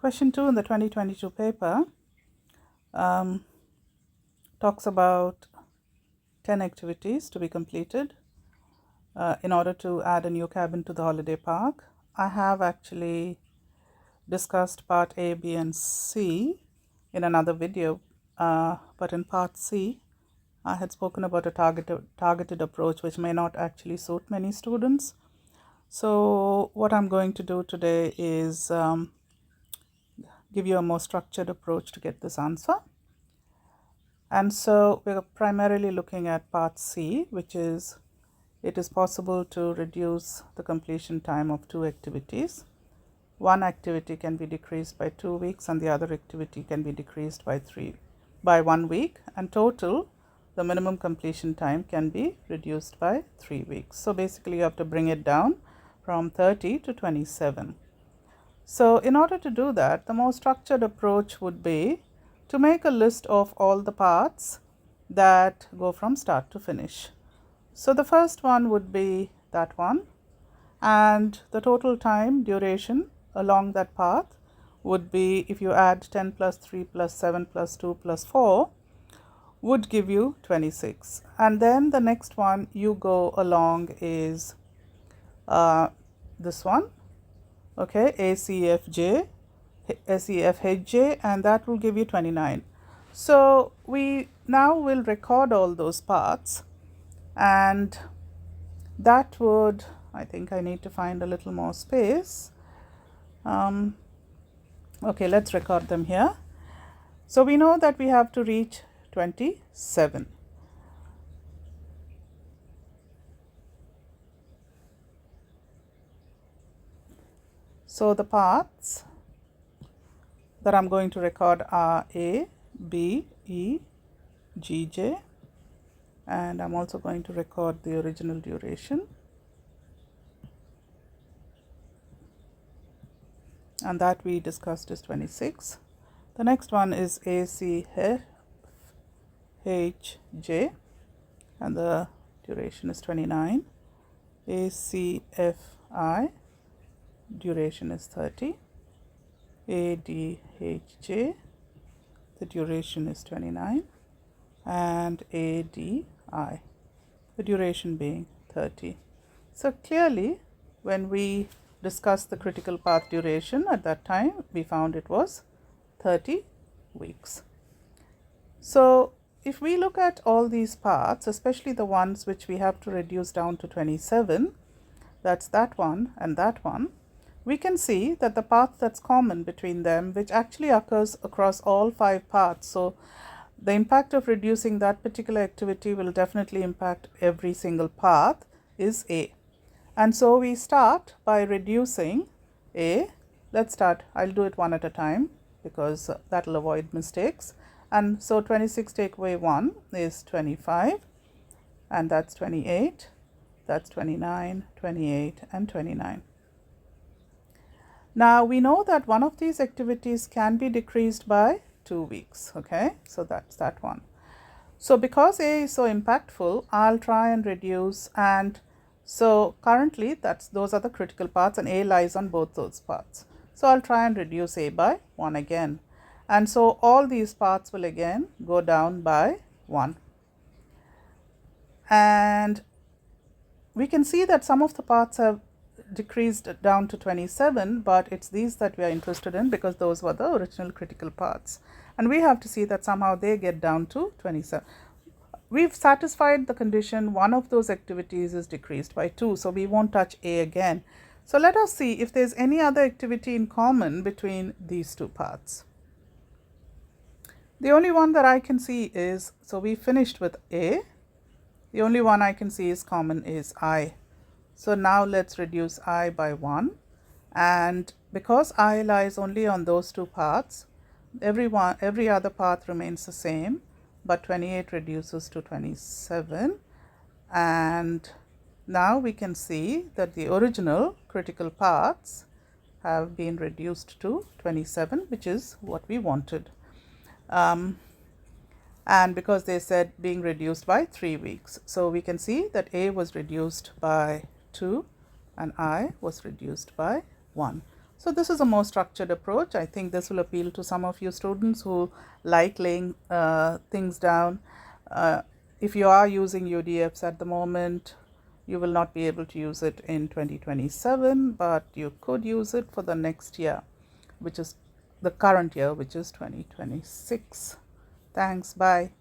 Question 2 in the 2022 paper talks about 10 activities to be completed in order to add a new cabin to the holiday park. I have actually discussed part A, B, and C in another video, but in part C, I had spoken about a targeted approach which may not actually suit many students. So what I'm going to do today is give you a more structured approach to get this answer. And so we're primarily looking at part C, which is it is possible to reduce the completion time of two activities. One activity can be decreased by 2 weeks and the other activity can be decreased by 1 week, and total the minimum completion time can be reduced by 3 weeks. So basically you have to bring it down from 30 to 27. So in order to do that, the most structured approach would be to make a list of all the parts that go from start to finish. So the first one would be that one, and the total time duration along that path would be, if you add 10 plus 3 plus 7 plus 2 plus 4, would give you 26. And then the next one you go along is this one, okay, ACFJ, SEFHJ, and that will give you 29. So we now will record all those parts, and that would, I think I need to find a little more space. Okay, let's record them here. So we know that we have to reach 27. So the paths that I'm going to record are A, B, E, G, J, and I'm also going to record the original duration, and that we discussed is 26. The next one is ACFHJ, and the duration is 29. ACFI, duration is 30. ADHJ, the duration is 29, and ADI, the duration being 30. So clearly, when we discussed the critical path duration at that time, we found it was 30 weeks. So if we look at all these paths, especially the ones which we have to reduce down to 27, that's that one and that one, we can see that the path that's common between them, which actually occurs across all 5 paths, so the impact of reducing that particular activity will definitely impact every single path, is A. And so we start by reducing A. Let's start, I'll do it one at a time because that will avoid mistakes. And so 26 take away 1 is 25, and that's 28, that's 29, 28, and 29. Now we know that one of these activities can be decreased by 2 weeks, okay? So that's that one. So because A is so impactful, I'll try and reduce, and so currently those are the critical paths and A lies on both those paths. So I'll try and reduce A by 1 again. And so all these paths will again go down by 1. And we can see that some of the paths have decreased down to 27, but it's these that we are interested in because those were the original critical paths. And we have to see that somehow they get down to 27. We've satisfied the condition one of those activities is decreased by 2, so we won't touch A again. So let us see if there's any other activity in common between these two paths. The only one that I can see is, so we finished with A. The only one I can see is common is I. So now let's reduce I by 1, and because I lies only on those two paths, every other path remains the same, but 28 reduces to 27, and now we can see that the original critical paths have been reduced to 27, which is what we wanted. And because they said being reduced by 3 weeks, so we can see that A was reduced by 2 and I was reduced by 1. So this is a more structured approach. I think this will appeal to some of you students who like laying things down. If you are using UDFs at the moment, you will not be able to use it in 2027, but you could use it for the next year, which is the current year, which is 2026. Thanks. Bye.